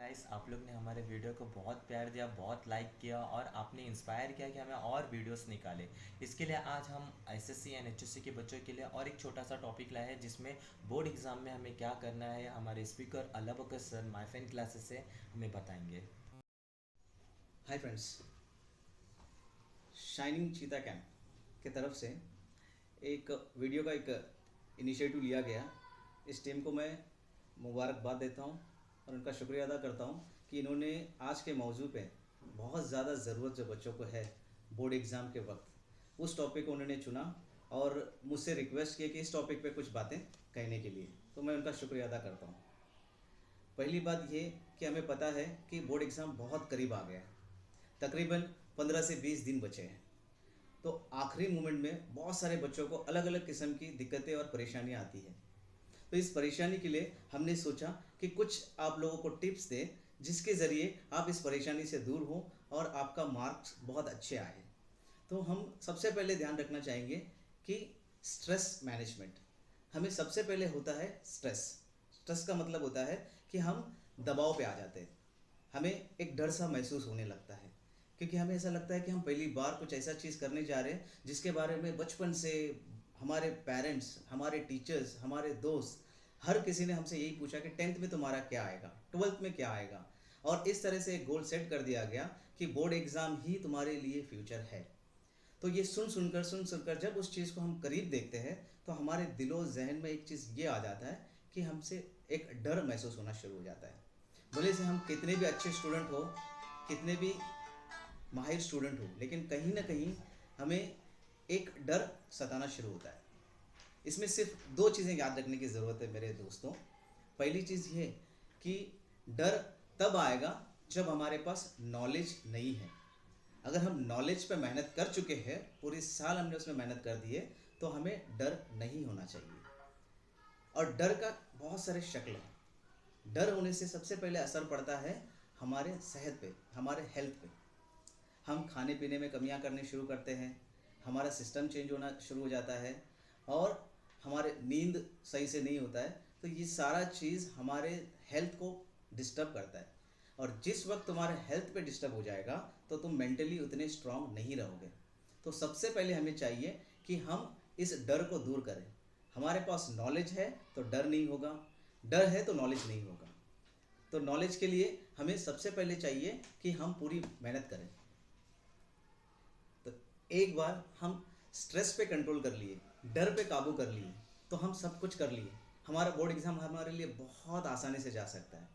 Guys, आप लोग ने हमारे वीडियो को बहुत प्यार दिया, बहुत लाइक किया और आपने इंस्पायर किया कि हमें और वीडियोस निकालें। इसके लिए आज हम एसएससी एंड एचएससी के बच्चों के लिए और एक छोटा सा टॉपिक लाए हैं जिसमें बोर्ड एग्ज़ाम में हमें क्या करना है। हमारे स्पीकर अलाबकर सर माइफेन क्लासेस से हमें बताएंगे। हाय फ्रेंड्स, शाइनिंग चीता कैंप के तरफ से एक वीडियो का एक इनिशिएटिव लिया गया। इस टीम को मैं मुबारकबाद देता हूँ और उनका शुक्रिया अदा करता हूँ कि इन्होंने आज के मौजू पे बहुत ज़्यादा ज़रूरत जो बच्चों को है बोर्ड एग्ज़ाम के वक्त, उस टॉपिक को उन्होंने चुना और मुझसे रिक्वेस्ट किया कि इस टॉपिक पे कुछ बातें कहने के लिए, तो मैं उनका शुक्रिया अदा करता हूँ। पहली बात ये कि हमें पता है कि बोर्ड एग्ज़ाम बहुत करीब आ गया है। तकरीबन 15 से 20 दिन बचे हैं। तो आखिरी मोमेंट में बहुत सारे बच्चों को अलग अलग किस्म की दिक्कतें और परेशानियां आती है। तो इस परेशानी के लिए हमने सोचा कि कुछ आप लोगों को टिप्स दें जिसके ज़रिए आप इस परेशानी से दूर हो और आपका मार्क्स बहुत अच्छे आए। तो हम सबसे पहले ध्यान रखना चाहेंगे कि स्ट्रेस मैनेजमेंट हमें सबसे पहले होता है। स्ट्रेस स्ट्रेस का मतलब होता है कि हम दबाव पे आ जाते हैं, हमें एक डर सा महसूस होने लगता है क्योंकि हमें ऐसा लगता है कि हम पहली बार कुछ ऐसा चीज़ करने जा रहे हैं जिसके बारे में बचपन से हमारे पेरेंट्स, हमारे टीचर्स, हमारे दोस्त, हर किसी ने हमसे यही पूछा कि 10th में तुम्हारा क्या आएगा, 12th में क्या आएगा, और इस तरह से एक गोल सेट कर दिया गया कि बोर्ड एग्ज़ाम ही तुम्हारे लिए फ्यूचर है। तो ये सुन सुनकर जब उस चीज़ को हम करीब देखते हैं तो हमारे दिलो जहन में एक चीज़ ये आ जाता है कि हमसे एक डर महसूस होना शुरू हो जाता है। भले से हम कितने भी अच्छे स्टूडेंट हो, कितने भी माहिर स्टूडेंट हो, लेकिन कहीं ना कहीं हमें एक डर सताना शुरू होता है। इसमें सिर्फ दो चीज़ें याद रखने की ज़रूरत है मेरे दोस्तों। पहली चीज़ ये कि डर तब आएगा जब हमारे पास नॉलेज नहीं है। अगर हम नॉलेज पे मेहनत कर चुके हैं, पूरी साल हमने उसमें मेहनत कर दी है, तो हमें डर नहीं होना चाहिए। और डर का बहुत सारे शक्ल हैं। डर होने से सबसे पहले असर पड़ता है हमारे सेहत पे, हमारे हेल्थ पे। हम खाने पीने में कमियां करने शुरू करते हैं, हमारा सिस्टम चेंज होना शुरू हो जाता है और हमारे नींद सही से नहीं होता है। तो ये सारा चीज़ हमारे हेल्थ को डिस्टर्ब करता है, और जिस वक्त तुम्हारे हेल्थ पे डिस्टर्ब हो जाएगा तो तुम मेंटली उतने स्ट्रांग नहीं रहोगे। तो सबसे पहले हमें चाहिए कि हम इस डर को दूर करें। हमारे पास नॉलेज है तो डर नहीं होगा, डर है तो नॉलेज नहीं होगा। तो नॉलेज के लिए हमें सबसे पहले चाहिए कि हम पूरी मेहनत करें। तो एक बार हम स्ट्रेस पे कंट्रोल कर लिए, डर पे काबू कर लिए, तो हम सब कुछ कर लिए। हमारा बोर्ड एग्ज़ाम हमारे लिए बहुत आसानी से जा सकता है।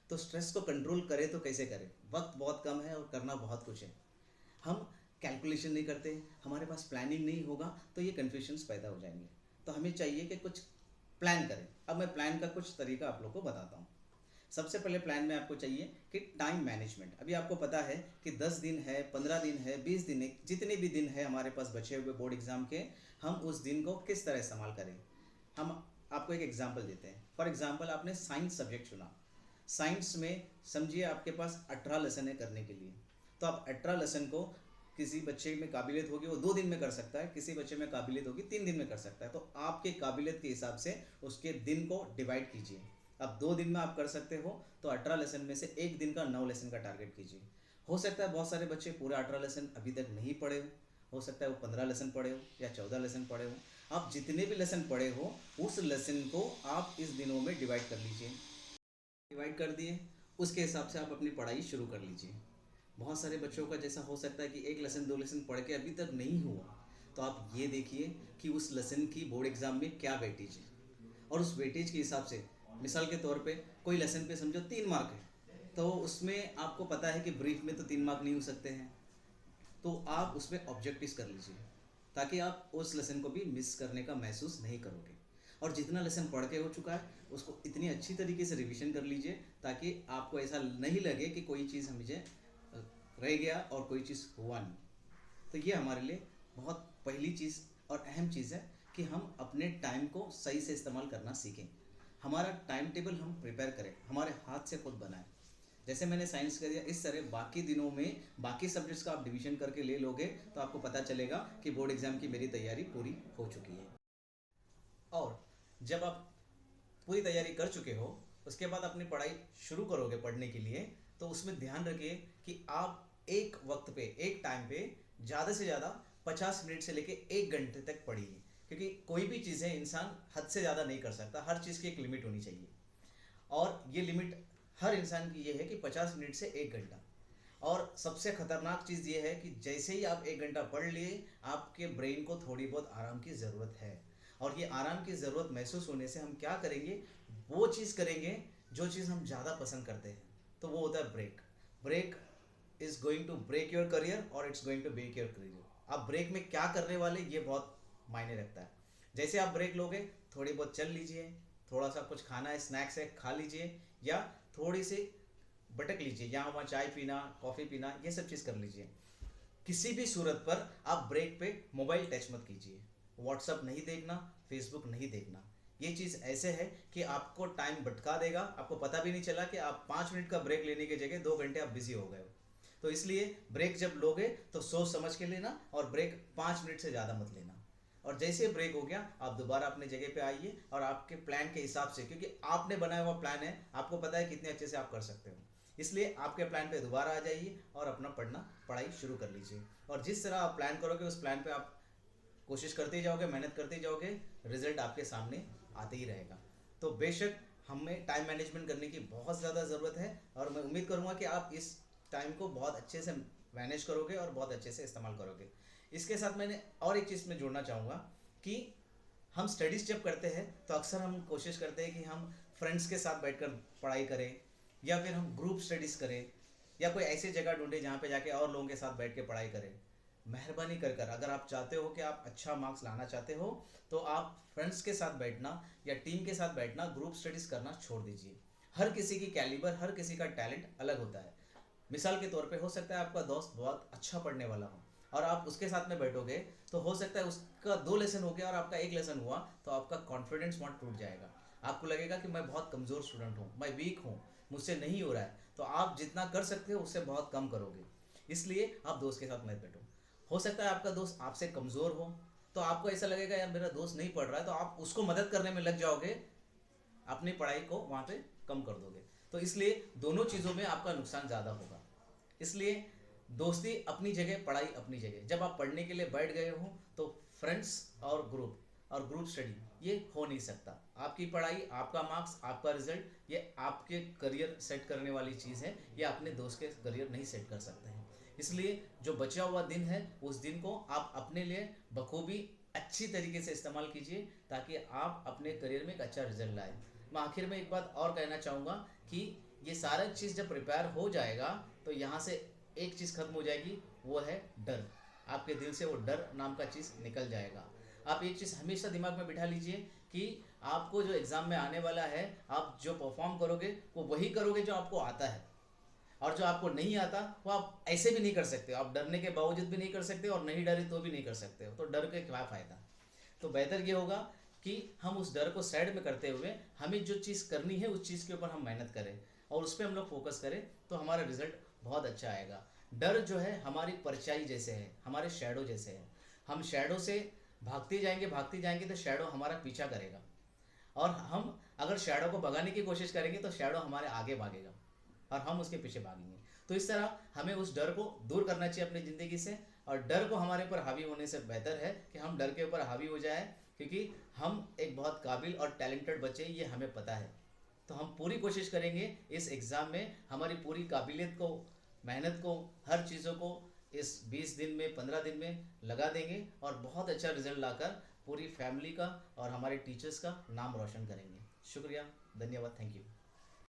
तो स्ट्रेस को कंट्रोल करें तो कैसे करें? वक्त बहुत कम है और करना बहुत कुछ है। हम कैलकुलेशन नहीं करते, हमारे पास प्लानिंग नहीं होगा, तो ये कन्फ्यूजन्स पैदा हो जाएंगे। तो हमें चाहिए कि कुछ प्लान करें। अब मैं प्लान का कुछ तरीका आप लोग को बताता हूँ। सबसे पहले प्लान में आपको चाहिए कि टाइम मैनेजमेंट। अभी आपको पता है कि 10 दिन है, 15 दिन है, 20 दिन है, जितने भी दिन है हमारे पास बचे हुए बोर्ड एग्ज़ाम के, हम उस दिन को किस तरह इस्तेमाल करें। हम आपको एक एग्जांपल देते हैं। फॉर एग्जांपल, आपने साइंस सब्जेक्ट चुना। साइंस में समझिए आपके पास 18 लेसन है करने के लिए। तो आप 18 लेसन को, किसी बच्चे में काबिलियत होगी वो 2 दिन में कर सकता है, किसी बच्चे में काबिलियत होगी 3 दिन में कर सकता है। तो आपके काबिलियत के हिसाब से उसके दिन को डिवाइड कीजिए। अब 2 दिन में आप कर सकते हो तो 18 लेसन में से एक दिन का 9 लेसन का टारगेट कीजिए। हो सकता है बहुत सारे बच्चे पूरे 18 लेसन अभी तक नहीं पढ़े हो सकता है वो 15 लेसन पढ़े हो या 14 लेसन पढ़े हो। आप जितने भी लेसन पढ़े हो उस लेसन को आप इस दिनों में डिवाइड कर लीजिए। डिवाइड कर दिए, उसके हिसाब से आप अपनी पढ़ाई शुरू कर लीजिए। बहुत सारे बच्चों का जैसा हो सकता है कि एक लेसन 2 लेसन पढ़ के अभी तक नहीं हुआ, तो आप ये देखिए कि उस लेसन की बोर्ड एग्ज़ाम में क्या वेटेज है, और उस वेटेज के हिसाब से, मिसाल के तौर पे कोई लेसन पे समझो 3 मार्क है, तो उसमें आपको पता है कि ब्रीफ में तो 3 मार्क नहीं हो सकते हैं, तो आप उसमें ऑब्जेक्टिव्स कर लीजिए ताकि आप उस लेसन को भी मिस करने का महसूस नहीं करोगे। और जितना लेसन पढ़ के हो चुका है उसको इतनी अच्छी तरीके से रिवीजन कर लीजिए ताकि आपको ऐसा नहीं लगे कि कोई चीज़ मुझे रह गया और कोई चीज़ हुआ नहीं। तो ये हमारे लिए बहुत पहली चीज़ और अहम चीज़ है कि हम अपने टाइम को सही से इस्तेमाल करना सीखें। हमारा टाइम टेबल हम प्रिपेयर करें, हमारे हाथ से खुद बनाएं। जैसे मैंने साइंस कर दिया, इस तरह बाकी दिनों में बाकी सब्जेक्ट्स का आप डिवीजन करके ले लोगे तो आपको पता चलेगा कि बोर्ड एग्ज़ाम की मेरी तैयारी पूरी हो चुकी है। और जब आप पूरी तैयारी कर चुके हो उसके बाद अपनी पढ़ाई शुरू करोगे पढ़ने के लिए, तो उसमें ध्यान रखिए कि आप एक वक्त पे, एक टाइम पे ज़्यादा से ज़्यादा 50 मिनट से लेके 1 घंटे तक पढ़िए, क्योंकि कोई भी चीज़ है इंसान हद से ज़्यादा नहीं कर सकता, हर चीज़ की एक लिमिट होनी चाहिए। और ये लिमिट हर इंसान की ये है कि 50 मिनट से 1 घंटा। और सबसे खतरनाक चीज़ ये है कि जैसे ही आप 1 घंटा पढ़ लिए, आपके ब्रेन को थोड़ी बहुत आराम की ज़रूरत है। और ये आराम की ज़रूरत महसूस होने से हम क्या करेंगे, वो चीज़ करेंगे जो चीज़ हम ज़्यादा पसंद करते हैं। तो वो होता है break. Break is going to break your career और it's going to break your career. आप ब्रेक में क्या करने वाले, ये बहुत मायने रखता है। जैसे आप ब्रेक लोगे, थोड़ी बहुत चल लीजिए, थोड़ा सा कुछ खाना है, स्नैक्स है, खा लीजिए, या थोड़ी सी भटक लीजिए, यहाँ वहाँ चाय पीना, कॉफ़ी पीना, ये सब चीज़ कर लीजिए। किसी भी सूरत पर आप ब्रेक पे मोबाइल टच मत कीजिए। व्हाट्सअप नहीं देखना, फेसबुक नहीं देखना। ये चीज़ ऐसे है कि आपको टाइम भटका देगा, आपको पता भी नहीं चला कि आप 5 मिनट का ब्रेक लेने की जगह 2 घंटे आप बिजी हो गए हो। तो इसलिए ब्रेक जब लोगे तो सोच समझ के लेना, और ब्रेक 5 मिनट से ज़्यादा मत लेना। और जैसे ब्रेक हो गया, आप दोबारा अपने जगह पे आइए और आपके प्लान के हिसाब से, क्योंकि आपने बनाया हुआ प्लान है, आपको पता है कितने अच्छे से आप कर सकते हो, इसलिए आपके प्लान पे दोबारा आ जाइए और अपना पढ़ाई शुरू कर लीजिए। और जिस तरह आप प्लान करोगे, उस प्लान पे आप कोशिश करते ही जाओगे, मेहनत करते ही जाओगे, रिजल्ट आपके सामने आते ही रहेगा। तो बेशक हमें टाइम मैनेजमेंट करने की बहुत ज़्यादा ज़रूरत है, और मैं उम्मीद करूँगा कि आप इस टाइम को बहुत अच्छे से मैनेज करोगे और बहुत अच्छे से इस्तेमाल करोगे। इसके साथ मैंने और एक चीज़ में जोड़ना चाहूँगा कि हम स्टडीज़ जब करते हैं तो अक्सर हम कोशिश करते हैं कि हम फ्रेंड्स के साथ बैठकर पढ़ाई करें, या फिर हम ग्रुप स्टडीज़ करें, या कोई ऐसी जगह ढूंढे जहाँ पे जाके और लोगों के साथ बैठ के पढ़ाई करें। मेहरबानी कर कर, अगर आप चाहते हो कि आप अच्छा मार्क्स लाना चाहते हो, तो आप फ्रेंड्स के साथ बैठना या टीम के साथ बैठना, ग्रुप स्टडीज़ करना छोड़ दीजिए। हर किसी की कैलिबर, हर किसी का टैलेंट अलग होता है। मिसाल के तौर पे हो सकता है आपका दोस्त बहुत अच्छा पढ़ने वाला हो, और आप उसके साथ में बैठोगे तो हो सकता है उसका 2 लेसन हो गया और आपका 1 लेसन हुआ, तो आपका कॉन्फिडेंस वहाँ टूट जाएगा। आपको लगेगा कि मैं बहुत कमज़ोर स्टूडेंट हूँ, मैं वीक हूँ, मुझसे नहीं हो रहा है। तो आप जितना कर सकते हो उससे बहुत कम करोगे। इसलिए आप दोस्त के साथ मत बैठो। हो सकता है आपका दोस्त आपसे कमज़ोर हो, तो आपको ऐसा लगेगा यार मेरा दोस्त नहीं पढ़ रहा है, तो आप उसको मदद करने में लग जाओगे, अपनी पढ़ाई को वहाँ पे कम कर दोगे। तो इसलिए दोनों चीज़ों में आपका नुकसान ज़्यादा होगा। इसलिए दोस्ती अपनी जगह, पढ़ाई अपनी जगह। जब आप पढ़ने के लिए बैठ गए हो तो फ्रेंड्स और ग्रुप स्टडी ये हो नहीं सकता। आपकी पढ़ाई, आपका मार्क्स, आपका रिजल्ट, ये आपके करियर सेट करने वाली चीज़ है, ये अपने दोस्त के करियर नहीं सेट कर सकते हैं। इसलिए जो बचा हुआ दिन है, उस दिन को आप अपने लिए बखूबी अच्छी तरीके से इस्तेमाल कीजिए, ताकि आप अपने करियर में एक अच्छा रिजल्ट लाए। मैं आखिर में एक बात और कहना चाहूँगा कि ये सारा चीज़ जब प्रिपेयर हो जाएगा, तो यहाँ से एक चीज़ खत्म हो जाएगी, वो है डर। आपके दिल से वो डर नाम का चीज़ निकल जाएगा। आप एक चीज़ हमेशा दिमाग में बिठा लीजिए कि आपको जो एग्ज़ाम में आने वाला है, आप जो परफॉर्म करोगे वो वही करोगे जो आपको आता है, और जो आपको नहीं आता वो आप ऐसे भी नहीं कर सकते हो। आप डरने के बावजूद भी नहीं कर सकते, और नहीं डरे तो भी नहीं कर सकते हो। तो डर के क्या फ़ायदा। तो बेहतर ये होगा कि हम उस डर को साइड में करते हुए हमें जो चीज़ करनी है उस चीज़ के ऊपर हम मेहनत करें, और उस पर हम लोग फोकस करें, तो हमारा रिजल्ट बहुत अच्छा आएगा। डर जो है हमारी परछाई जैसे है, हमारे शैडो जैसे है। हम शैडो से भागते जाएंगे तो शैडो हमारा पीछा करेगा, और हम अगर शैडो को भगाने की कोशिश करेंगे तो शैडो हमारे आगे भागेगा और हम उसके पीछे भागेंगे। तो इस तरह हमें उस डर को दूर करना चाहिए अपनी ज़िंदगी से, और डर को हमारे ऊपर हावी होने से बेहतर है कि हम डर के ऊपर हावी हो जाए, क्योंकि हम एक बहुत काबिल और टैलेंटेड बच्चे हैं, ये हमें पता है। तो हम पूरी कोशिश करेंगे इस एग्ज़ाम में हमारी पूरी काबिलियत को, मेहनत को, हर चीज़ों को इस 20 दिन में, 15 दिन में लगा देंगे, और बहुत अच्छा रिजल्ट लाकर पूरी फैमिली का और हमारे टीचर्स का नाम रोशन करेंगे। शुक्रिया, धन्यवाद, थैंक यू।